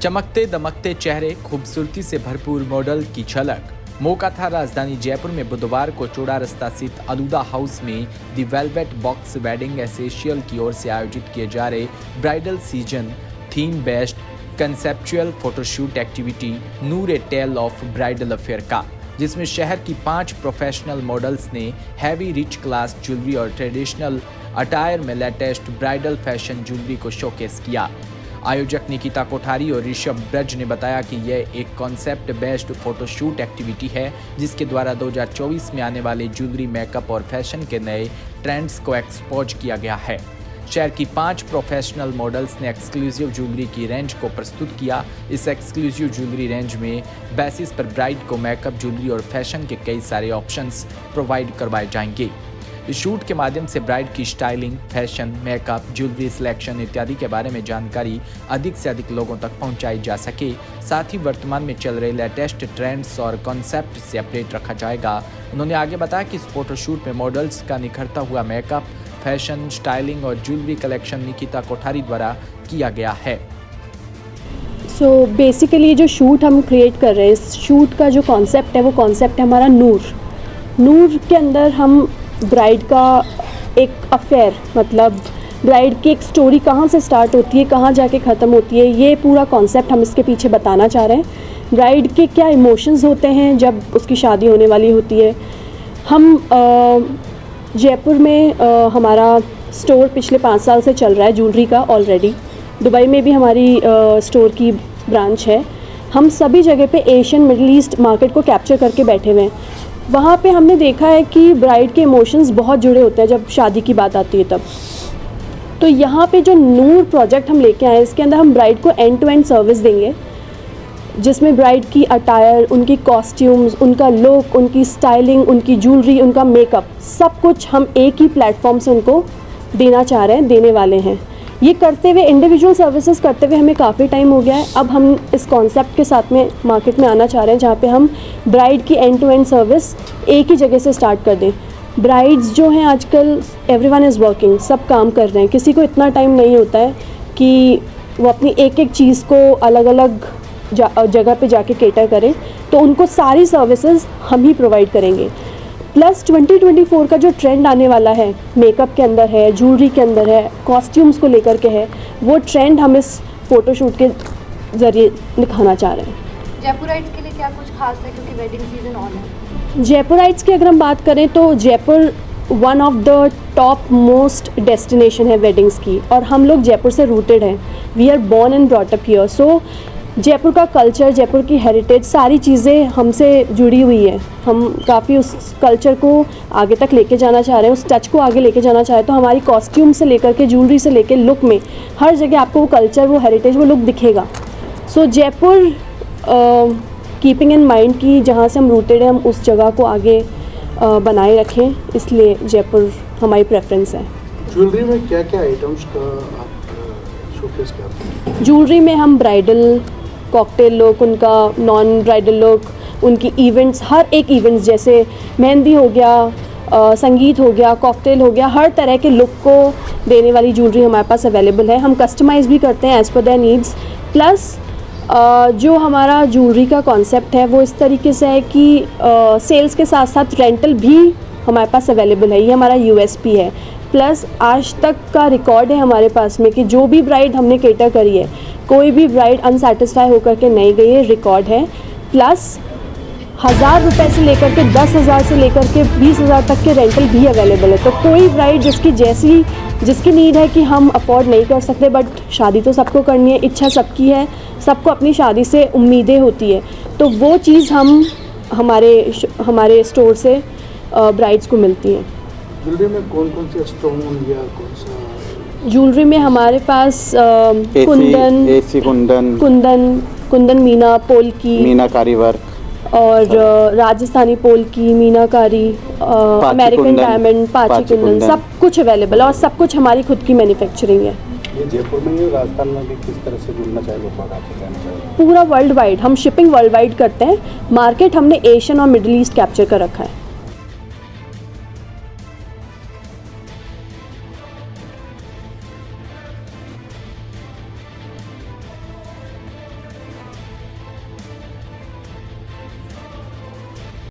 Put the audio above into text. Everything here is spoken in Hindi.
चमकते दमकते चेहरे, खूबसूरती से भरपूर मॉडल की झलक। मौका था राजधानी जयपुर में बुधवार को चौड़ा रास्ता स्थित अलूदा हाउस में the velvet box wedding association की ओर से आयोजित किए जा रहे bridal season theme based conceptual photoshoot activity Noor a tale of bridal affair का, जिसमें शहर की 5 प्रोफेशनल मॉडल्स ने हैवी रिच क्लास ज्वेलरी और ट्रेडिशनल अटायर में लेटेस्ट ब्राइडल फैशन ज्वेलरी को शोकेस किया। आयोजक निकिता कोठारी और ऋषभ ब्रज ने बताया कि यह एक कॉन्सेप्ट बेस्ड फोटोशूट एक्टिविटी है, जिसके द्वारा 2024 में आने वाले ज्वेलरी, मेकअप और फैशन के नए ट्रेंड्स को एक्सपोज किया गया है। शहर की 5 प्रोफेशनल मॉडल्स ने एक्सक्लूसिव ज्वेलरी की रेंज को प्रस्तुत किया। इस एक्सक्लूसिव ज्वेलरी रेंज में बेसिस पर ब्राइड को मेकअप, ज्वेलरी और फैशन के कई सारे ऑप्शंस प्रोवाइड करवाए जाएंगे। इस शूट के माध्यम से ब्राइड की styling, fashion, makeup, jewellery selection इत्यादि के बारे में जानकारी अधिक से अधिक लोगों तक पहुंचाई जा सके। साथ ही वर्तमान में चल रहे लेटेस्ट ट्रेंड्स और कॉन्सेप्ट से अपडेट रखा जाएगा। उन्होंने आगे बताया कि इस फोटोशूट में मॉडल्स का निखरता हुआ मेकअप, फैशन, स्टाइलिंग और ज्वेलरी कलेक्शन निकिता कोठारी द्वारा किया गया है। बेसिकली जो शूट हम क्रिएट कर रहे हैं, इस शूट का जो कॉन्सेप्ट है वो कॉन्सेप्ट है हमारा नूर के अंदर हम ब्राइड का एक अफेयर, मतलब ब्राइड की एक स्टोरी कहाँ से स्टार्ट होती है, कहाँ जाके ख़त्म होती है, ये पूरा कॉन्सेप्ट हम इसके पीछे बताना चाह रहे हैं। ब्राइड के क्या इमोशंस होते हैं जब उसकी शादी होने वाली होती है। हम जयपुर में हमारा स्टोर पिछले 5 साल से चल रहा है ज्वेलरी का ऑलरेडी। दुबई में भी हमारी स्टोर की ब्रांच है। हम सभी जगह पे एशियन, मिडिल ईस्ट मार्केट को कैप्चर करके बैठे हुए हैं। वहाँ पे हमने देखा है कि ब्राइड के इमोशंस बहुत जुड़े होते हैं जब शादी की बात आती है तब। तो यहाँ पे जो नूर प्रोजेक्ट हम लेके आए, इसके अंदर हम ब्राइड को एंड टू एंड सर्विस देंगे, जिसमें ब्राइड की अटायर, उनकी कॉस्ट्यूम्स, उनका लुक, उनकी स्टाइलिंग, उनकी ज्वेलरी, उनका मेकअप, सब कुछ हम एक ही प्लेटफॉर्म से उनको देना चाह रहे हैं, देने वाले हैं। ये करते हुए, इंडिविजुअल सर्विसेज करते हुए हमें काफ़ी टाइम हो गया है। अब हम इस कॉन्सेप्ट के साथ में मार्केट में आना चाह रहे हैं, जहाँ पे हम ब्राइड की एंड टू एंड सर्विस एक ही जगह से स्टार्ट कर दें। ब्राइड्स जो हैं आजकल, एवरीवन इज़ वर्किंग, सब काम कर रहे हैं। किसी को इतना टाइम नहीं होता है कि वो अपनी एक एक चीज़ को अलग अलग जगह पे जाके केटर करें, तो उनको सारी सर्विसेज हम ही प्रोवाइड करेंगे। प्लस 2024 का जो ट्रेंड आने वाला है, मेकअप के अंदर है, ज्वेलरी के अंदर है, कॉस्ट्यूम्स को लेकर के है, वो ट्रेंड हम इस फोटोशूट के ज़रिए दिखाना चाह रहे हैं। जयपुराइट्स के लिए क्या कुछ खास है, क्योंकि वेडिंग सीजन ऑन है? जयपुराइट्स की अगर हम बात करें तो Jaipur one of the top most destination है वेडिंग्स की, और हम लोग जयपुर से रूटेड हैं। We are born and brought up here. So Jaipur का कल्चर, जयपुर की हेरिटेज, सारी चीज़ें हमसे जुड़ी हुई है। हम काफ़ी उस कल्चर को आगे तक लेके जाना चाह रहे हैं, उस टच को आगे लेके जाना चाह रहे हैं। तो हमारी कॉस्ट्यूम से लेकर के, ज्वेलरी से लेकर लुक में, हर जगह आपको वो कल्चर, वो हेरिटेज, वो लुक दिखेगा। सो जयपुर कीपिंग इन माइंड की जहाँ से हम रूटेड हैं, हम उस जगह को आगे बनाए रखें, इसलिए जयपुर हमारी प्रेफरेंस है। ज्वेलरी में क्या क्या आइटम्स का आप शोकेस करते हैं? ज्वेलरी में हम ब्राइडल, कॉकटेल लुक, उनका नॉन ब्राइडल लुक, उनकी इवेंट्स, हर एक इवेंट्स, जैसे मेहंदी हो गया, संगीत हो गया, कॉकटेल हो गया, हर तरह के लुक को देने वाली ज्वेलरी हमारे पास अवेलेबल है। हम कस्टमाइज़ भी करते हैं as per there needs. Plus जो हमारा ज्वेलरी का कॉन्सेप्ट है वो इस तरीके से है कि सेल्स के साथ साथ रेंटल भी हमारे पास अवेलेबल है। ये हमारा USP है। प्लस आज तक का रिकॉर्ड है हमारे पास में कि जो भी ब्राइड हमने केटर करी है, कोई भी ब्राइड अनसेटिस्फाई होकर के नहीं गई है, रिकॉर्ड है। प्लस 1000 रुपये से लेकर के 10,000 से लेकर के 20,000 तक के रेंटल भी अवेलेबल है। तो कोई ब्राइड जिसकी नीड है कि हम अफोर्ड नहीं कर सकते, बट शादी तो सबको करनी है, इच्छा सबकी है, सबको अपनी शादी से उम्मीदें होती है, तो वो चीज़ हम हमारे स्टोर से ब्राइड्स को मिलती है। ज्वेलरी में कौन कौन से स्टोन या कौन सा? ज्वेलरी में हमारे पास कुंदन, मीना, पोल्की, मीनाकारी वर्क और राजस्थानी पोल्की, मीनाकारी, अमेरिकन डायमंड, पाची कुंदन, सब कुछ अवेलेबल है, और सब कुछ हमारी खुद की मैन्युफैक्चरिंग है। ये जयपुर में ही, राजस्थान में भी किस तरह से जुड़ना चाहिए लोग आपसे कहना चाहिए? पूरा वर्ल्ड वाइड हम शिपिंग वर्ल्ड वाइड करते हैं। मार्केट हमने एशियन और मिडिल ईस्ट कैप्चर कर रखा है।